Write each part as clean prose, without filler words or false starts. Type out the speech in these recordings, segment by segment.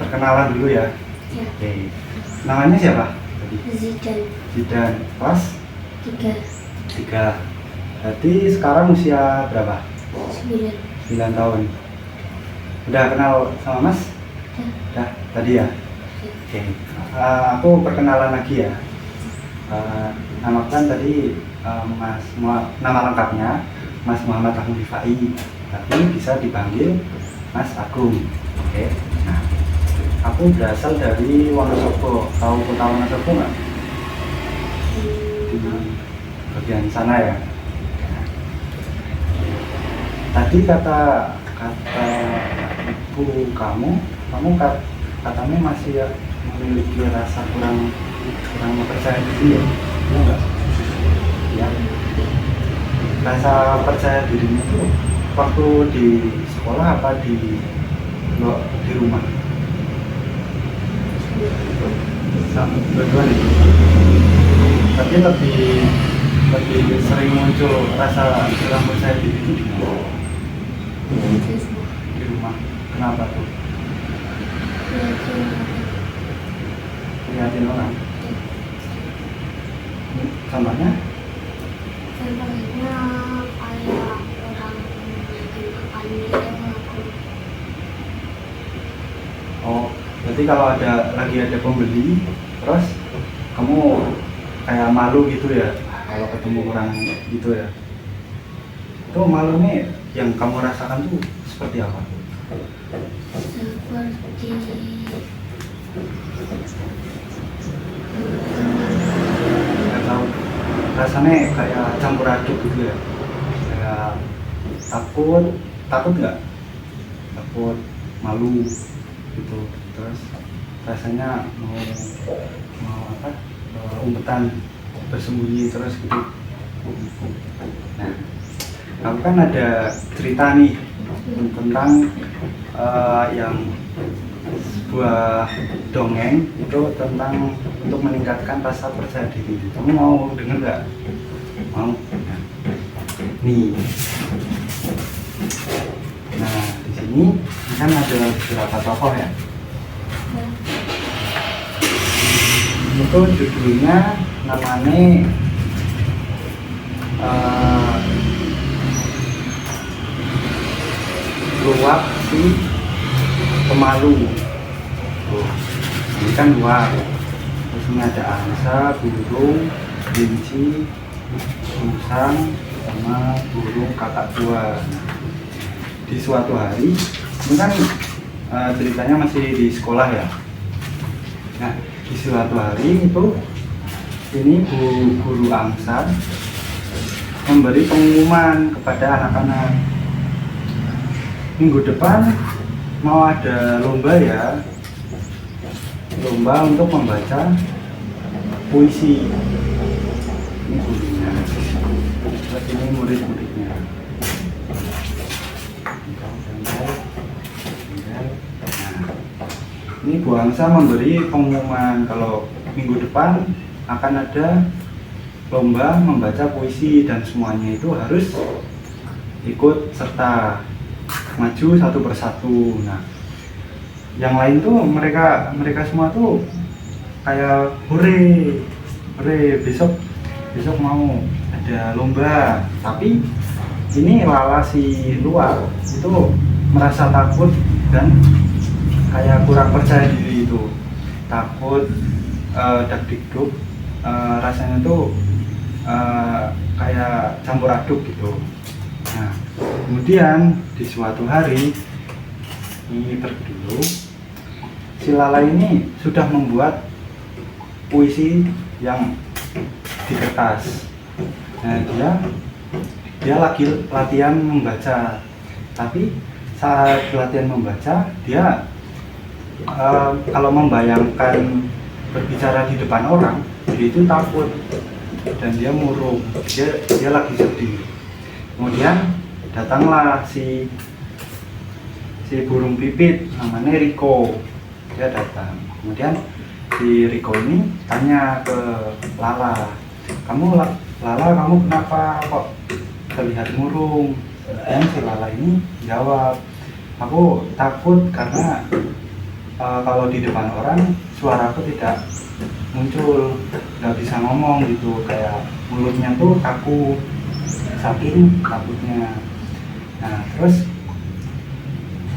perkenalan dulu ya. Ya. Oke. Namanya siapa? Tadi. Zidan. Zidan. Kelas 3. 3. Berarti sekarang usia berapa? 9. 9 tahun. Udah kenal sama Mas? Ya. Udah, tadi ya? Oke. Aku perkenalan lagi ya. Nama kan tadi nama lengkapnya Mas Muhammad Agung Rifai, tapi bisa dipanggil Mas Agung. Oke. Nah, aku berasal dari Wonosobo. Tahu kota Wonosobo nggak? Di bagian sana ya. Tadi kata ibu kamu katanya masih ya memiliki rasa kurang percaya diri ya? Iya nggak? Ya. Rasa percaya dirimu itu waktu di sekolah apa di rumah? Dua-duanya. Tapi lebih sering muncul rasa kurang percaya diri itu di mana? Di rumah. Kenapa tuh? Lihatin orang. Contohnya? Contohnya kayak orang makan gitu aku. Oh, berarti kalau lagi ada pembeli, terus kamu kayak malu gitu ya kalau ketemu orang gitu ya? Itu malunya yang kamu rasakan tuh seperti apa? Seperti Nggak tahu. Rasanya kayak campur aduk gitu ya? Kayak takut nggak? Takut, malu gitu. Terus rasanya mau apa? Umpetan, bersembunyi terus gitu. Nah, aku kan ada cerita nih tentang yang sebuah dongeng itu tentang untuk meningkatkan rasa percaya diri. Kamu mau denger nggak? Mau? Nih. Nah, di sini kan ada beberapa tokoh ya. Itu judulnya namanya luwak si pemalu. Ini kan luwak. Terus ini ada angsa, burung, kelinci, musang, sama burung kakak tua. Di suatu hari, ini kan ceritanya masih di sekolah ya. Nah, di suatu hari itu ini guru angsa memberi pengumuman kepada anak-anak, minggu depan mau ada lomba ya, lomba untuk membaca puisi. Ini gurunya, terus ini murid-muridnya. Nah, ini Bu Angsa memberi pengumuman kalau minggu depan akan ada lomba membaca puisi dan semuanya itu harus ikut serta maju satu persatu. Nah, yang lain tuh mereka semua tuh kayak hore besok mau ada lomba. Tapi ini Lala si luar itu merasa takut dan kayak kurang percaya diri itu, takut, dak-dikduk, rasanya tuh kayak campur aduk gitu. Nah, kemudian di suatu hari ini dulu si Lala ini sudah membuat puisi yang di kertas. Nah, dia lagi latihan membaca, tapi saat latihan membaca dia kalau membayangkan berbicara di depan orang, dia itu takut dan dia murung, dia lagi sedih. Kemudian datanglah si burung pipit namanya Riko. Dia datang. Kemudian si Riko ini tanya ke Lala, Lala kamu kenapa kok terlihat murung? Dan si Lala ini jawab, aku takut karena kalau di depan orang suaraku tidak muncul, nggak bisa ngomong gitu, kayak mulutnya tuh kaku saking takutnya. Nah terus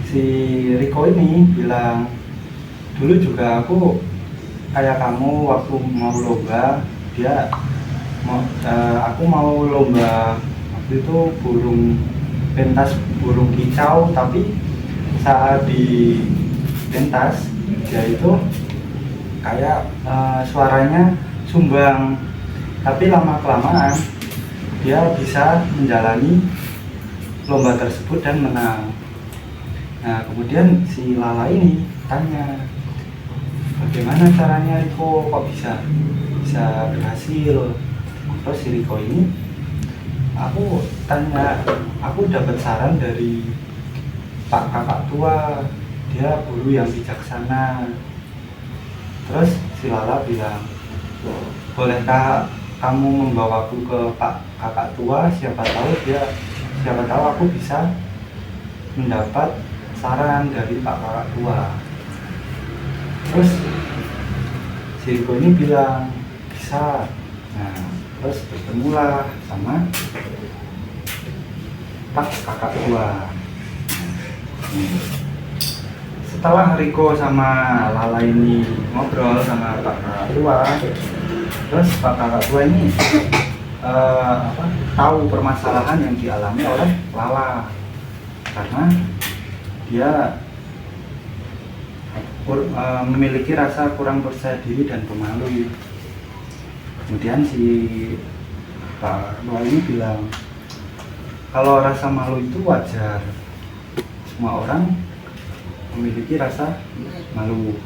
si Riko ini bilang, dulu juga aku kayak kamu waktu mau lomba, aku mau lomba waktu itu burung pentas, burung kicau, tapi saat di pentas dia itu kayak suaranya sumbang, tapi lama kelamaan dia bisa menjalani lomba tersebut dan menang. Nah kemudian si Lala ini tanya, bagaimana caranya Riko kok bisa berhasil? Terus si Riko ini, aku tanya, aku dapat saran dari Pak Kakak Tua, dia guru yang bijaksana. Terus si Lala bilang, bolehkah kamu membawaku ke Pak Kakak Tua? Siapa tahu aku bisa mendapat saran dari Pak Kakak Tua. Terus si Riko ini bilang bisa. Nah terus bertemulah sama Pak Kakak Tua. Setelah Riko sama Lala ini ngobrol sama Pak Kakak Tua, terus Pak Kakak Tua ini tahu permasalahan yang dialami oleh Lala, karena dia memiliki rasa kurang percaya diri dan pemalu. Kemudian si Pak Tua ini bilang, kalau rasa malu itu wajar, semua orang memiliki rasa malu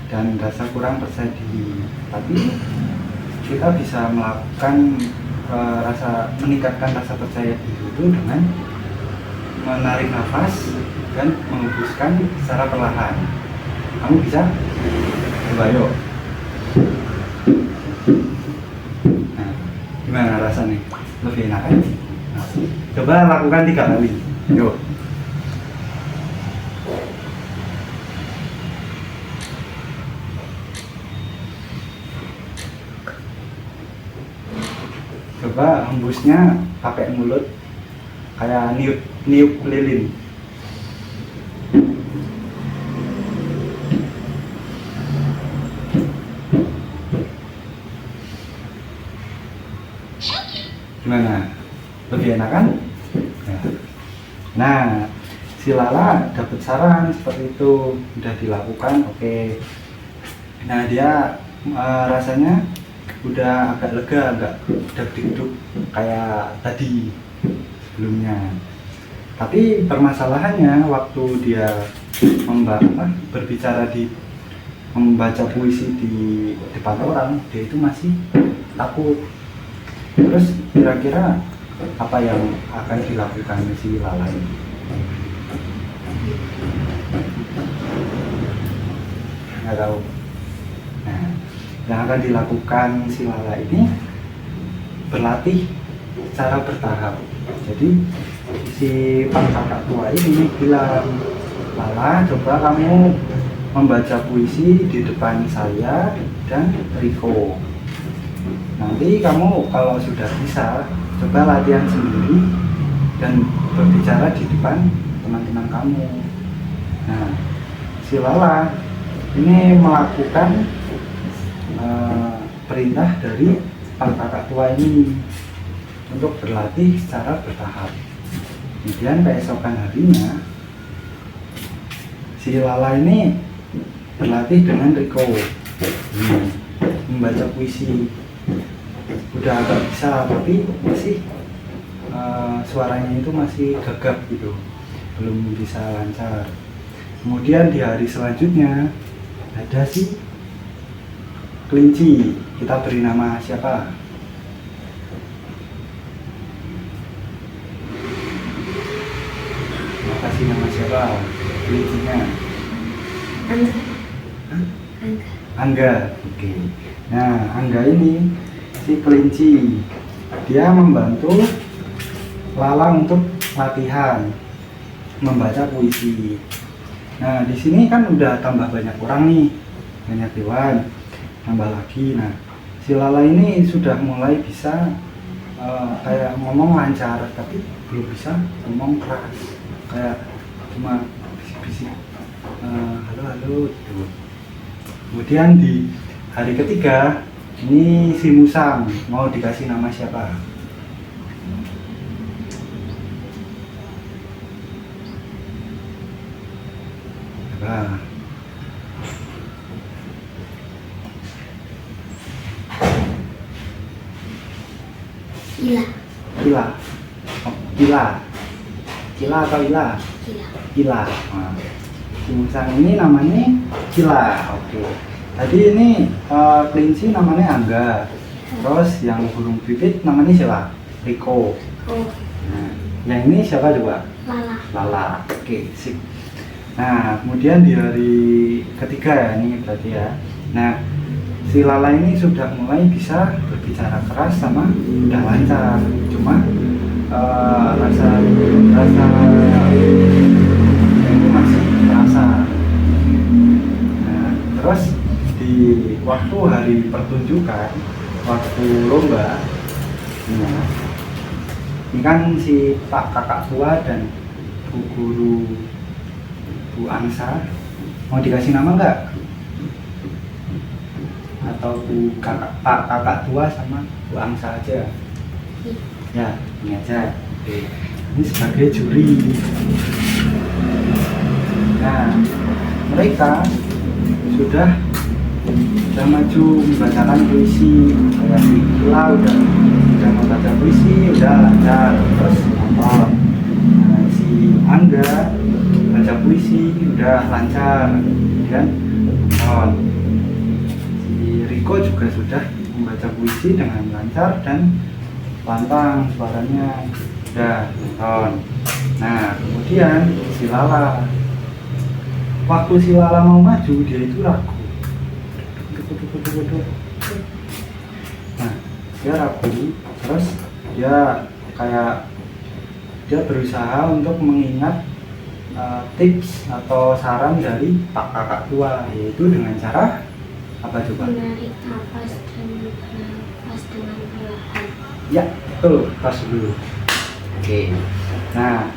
dan rasa kurang percaya diri, tapi kita bisa melakukan meningkatkan rasa percaya diri itu dengan menarik nafas dan menghembuskan secara perlahan. Kamu bisa? Coba yuk. Nah, gimana rasanya? Lebih enak kan? Nah, coba lakukan 3 kali. Yuk. Coba hembusnya pakai mulut, kayak niup lilin. Gimana? Lebih enak kan? Nah, si Lala dapat saran seperti itu, udah dilakukan, oke. Nah dia rasanya udah agak lega, agak deg-deg kayak tadi sebelumnya. Tapi permasalahannya waktu dia berbicara membaca puisi di depan orang, dia itu masih takut. Terus kira-kira apa yang akan dilakukan si Lala ini? Nggak tahu. Nah, yang akan dilakukan si Lala ini berlatih secara bertahap. Jadi si Pak Kakak Tua ini bilang, Lala, coba kamu membaca puisi di depan saya dan Riko. Nanti kamu kalau sudah bisa, coba latihan sendiri dan berbicara di depan teman-teman kamu. Nah, si Lala ini melakukan perintah dari Pak Kakak Tua ini untuk berlatih secara bertahap. Kemudian keesokan harinya, si Lala ini berlatih dengan Riko membaca puisi. Udah agak bisa, tapi masih suaranya itu masih gagap gitu, belum bisa lancar. Kemudian di hari selanjutnya ada si kelinci, kita beri nama siapa? Kasih nama siapa kelincinya? Angga. Oke. Nah, Angga ini si kelinci, dia membantu Lala untuk latihan membaca puisi. Nah, di sini kan udah tambah banyak orang nih, banyak hewan, tambah lagi. Nah, si Lala ini sudah mulai bisa kayak ngomong lancar, tapi belum bisa ngomong keras, kayak cuma bisik-bisik, halo halo gitu. Kemudian di hari ketiga ini si Musang mau dikasih nama siapa? Nah, Ila. Kila, oh, Kila, Kila atau Ila? Ila. Kila. Nah, si Musang ini namanya Kila. Oke. Tadi ini kelinci namanya Angga. Terus yang burung pipit namanya siapa? Riko. Oh. Nah, yang ini siapa coba? Lala. Lala. Oke, sip. Nah, kemudian di hari ketiga ya ini berarti ya. Nah, si Lala ini sudah mulai bisa berbicara keras sama udah lancar. Cuma rasa itu masih terasa. Nah, terus di waktu hari pertunjukan, waktu lomba, nah, ini kan si Pak Kakak Tua dan Bu Guru Bu Angsa mau dikasih nama nggak? Atau Pak Kakak Tua sama Bu Angsa aja? Ya, ini aja. Oke. Ini sebagai juri. Nah, mereka sudah maju membacakan puisi. Kayak si Kila udah membaca puisi, udah lancar, terus nonton. Nah, si Angga baca puisi udah lancar, kemudian nonton. Si Riko juga sudah membaca puisi dengan lancar dan lantang, suaranya udah nonton. Nah, kemudian si Lala, waktu si Lala mau maju dia itu ragu. Nah, dia ragu, terus dia kayak dia berusaha untuk mengingat tips atau saran dari Pak Kakak Tua, yaitu dengan cara apa coba? Menarik nafas dan bernafas dengan perlahan. Ya, betul, pas dulu. Oke. Nah,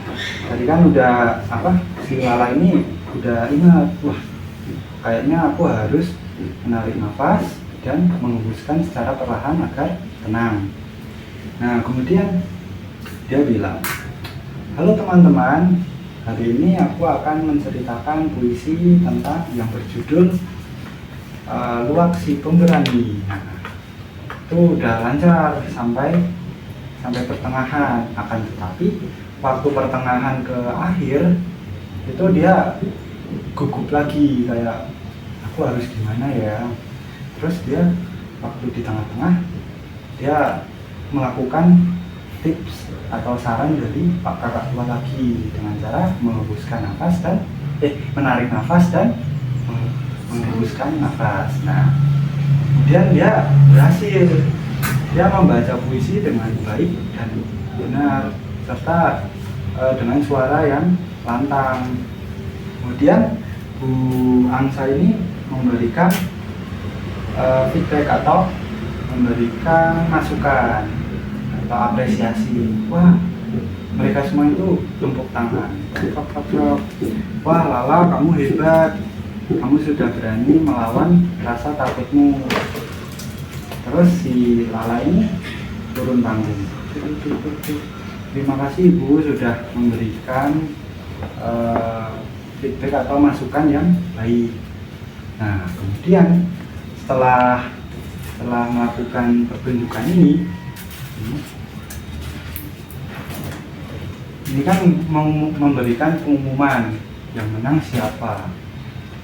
tadi kan udah apa? Si Lala ini udah ingat, wah, kayaknya aku harus menarik nafas dan menghembuskan secara perlahan agar tenang. Nah, kemudian dia bilang, halo teman-teman, hari ini aku akan menceritakan puisi tentang yang berjudul Luwak si Pemberani. Nah, itu udah lancar sampai pertengahan, akan tetapi waktu pertengahan ke akhir itu dia gugup lagi, kayak aku harus gimana ya. Terus dia waktu di tengah-tengah dia melakukan tips atau saran dari Pak Kakak Tua lagi dengan cara menghembuskan nafas dan menarik nafas dan menghembuskan nafas. Nah, kemudian dia berhasil, dia membaca puisi dengan baik dan benar serta dengan suara yang lantang. Kemudian Bu Angsa ini memberikan feedback atau memberikan masukan atau apresiasi. Wah, mereka semua itu tepuk tangan. Wah, Lala, kamu hebat. Kamu sudah berani melawan rasa takutmu. Terus si Lala ini turun tangan. Terima kasih Bu sudah memberikan feedback atau masukan yang baik. Nah, kemudian setelah melakukan pertunjukan ini kan memberikan pengumuman yang menang siapa.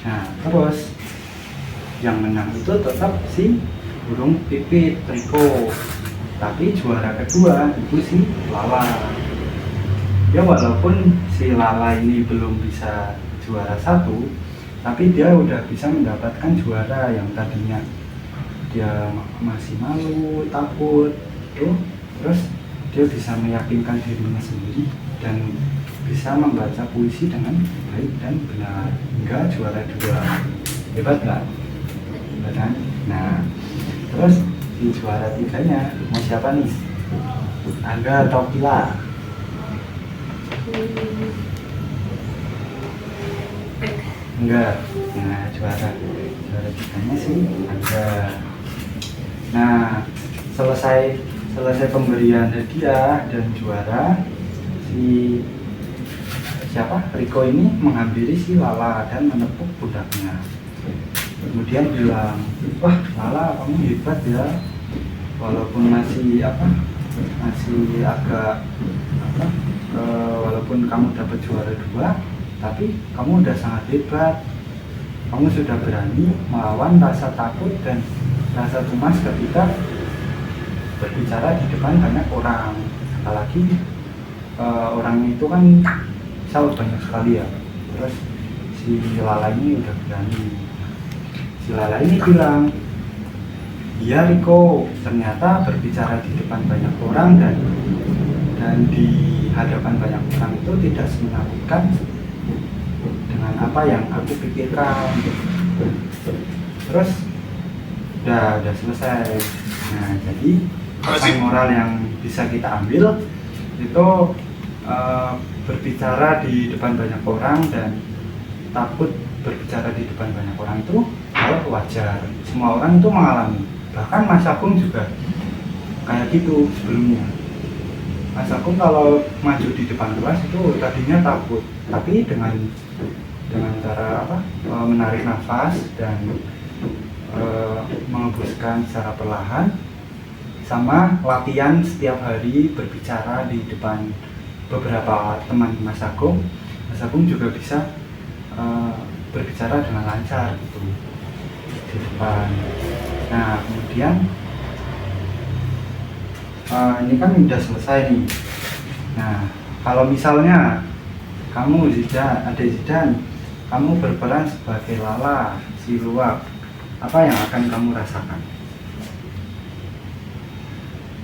Nah, terus yang menang itu tetap si burung pipit Riko, tapi juara kedua itu si Lala. Ya, walaupun si Lala ini belum bisa juara satu, tapi dia udah bisa mendapatkan juara. Yang tadinya dia masih malu, takut tuh, terus dia bisa meyakinkan dirinya sendiri dan bisa membaca puisi dengan baik dan benar hingga juara 2. Hebat nggak? Hebat kan? Nah, terus di juara 3-nya mau siapa nih? Angga atau Kila? Enggak. Nah, juara 3-nya sih Angga. Nah, selesai pemberian hadiah dan juara, si siapa? Riko ini menghampiri si Lala dan menepuk pundaknya. Kemudian bilang, wah Lala kamu hebat ya, walaupun masih agak walaupun kamu dapat juara 2, tapi kamu udah sangat hebat. Kamu sudah berani melawan rasa takut dan rasa cemas ketika berbicara di depan banyak orang. Apalagi orang itu kan sangat banyak sekali ya. Terus si Lala ini udah berani. Si Lala ini bilang, iya Riko, ternyata berbicara di depan banyak orang dan di hadapan banyak orang itu tidak menakutkan dengan apa yang aku pikirkan. Terus udah selesai. Nah, jadi pesan moral yang bisa kita ambil itu berbicara di depan banyak orang dan takut berbicara di depan banyak orang itu hal wajar. Semua orang itu mengalami. Bahkan Mas Agung juga kayak gitu sebelumnya. Mas Agung kalau maju di depan kelas itu tadinya takut, tapi dengan cara menarik nafas dan mengembuskan secara perlahan, sama latihan setiap hari berbicara di depan beberapa teman Mas Agung juga bisa berbicara dengan lancar gitu di depan. Nah, kemudian ini kan udah selesai nih. Nah, kalau misalnya kamu Zidan, kamu berperan sebagai Lala, si Luwak, apa yang akan kamu rasakan?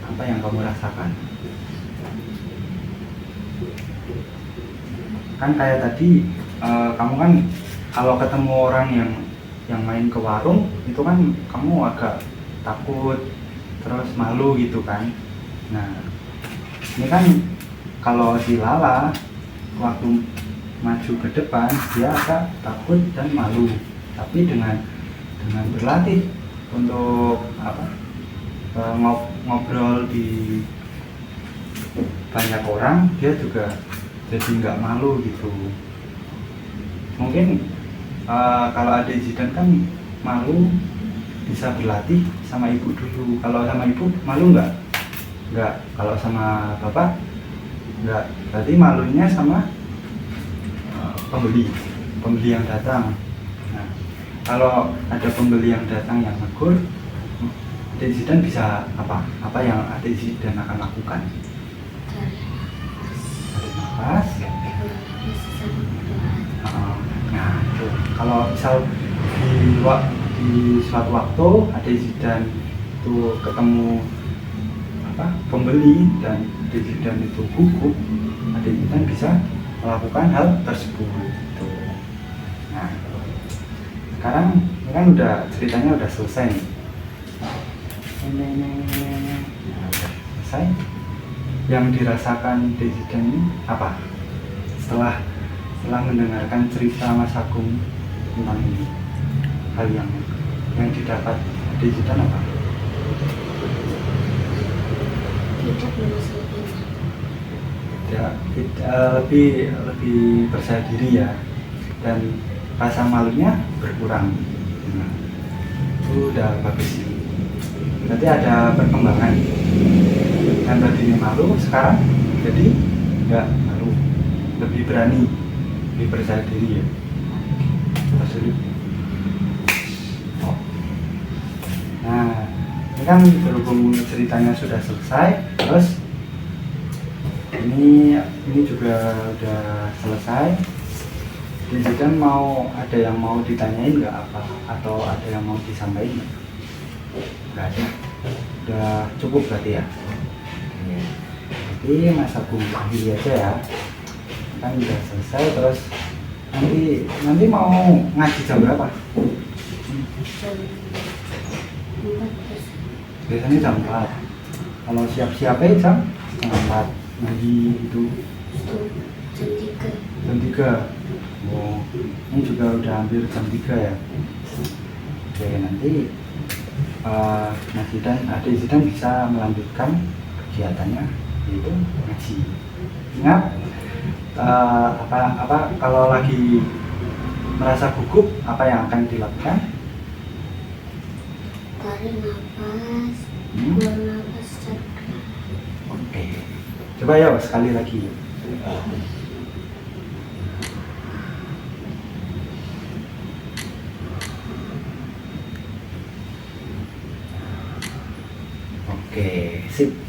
Apa yang kamu rasakan? Kan kayak tadi, kamu kan kalau ketemu orang yang main ke warung, itu kan kamu agak takut, terus malu gitu kan. Nah, ini kan kalau si Lala waktu maju ke depan dia agak takut dan malu, tapi dengan berlatih untuk ngobrol di banyak orang, dia juga jadi nggak malu gitu. Mungkin kalau ada Zidan kan malu, bisa berlatih sama ibu dulu. Kalau sama ibu malu nggak? Kalau sama bapak nggak. Berarti malunya sama pembeli yang datang. Nah, kalau ada pembeli yang datang yang negur, Adik Zidan bisa apa yang Adik Zidan akan lakukan? Tarik nafas. Nah, itu. Kalau misal di suatu waktu Adik Zidan itu ketemu pembeli dan Adik Zidan itu gugup, Adik Zidan bisa melakukan hal tersebut. Nah, sekarang ini kan ceritanya udah selesai nih. Nah, udah selesai. Yang dirasakan Adik Zidan ini apa? Setelah mendengarkan cerita Mas Agung tentang ini, hal yang didapat Adik Zidan apa? Tidak lebih percaya diri ya, dan rasa malunya berkurang. Nah, itu udah bagus. Berarti ada perkembangan. Yang tadinya malu sekarang jadi nggak malu, lebih berani, lebih percaya diri ya. Nah, ini kan berhubung ceritanya sudah selesai, terus ini juga udah selesai. Jadi mau ada yang mau ditanyain nggak apa, atau ada yang mau disampaikan? Nggak ada, udah cukup berarti ya. Jadi Mas Agung akhiri aja ya. kan udah selesai. Terus nanti mau ngaji jam berapa? jam 4 Biasanya jam 4. Kalau siap-siapnya jam setengah 4. Nanti itu jam 3. jam 3. Oh, ini juga udah hampir jam 3 ya. Oke, nanti Mas Zidan, adik Zidan bisa melanjutkan kegiatannya, yaitu ngaji. Ingat, kalau lagi merasa gugup, apa yang akan dilakukan? Tarik nafas, buang nafas cakra. Oke, coba ya sekali lagi. Oke, sip.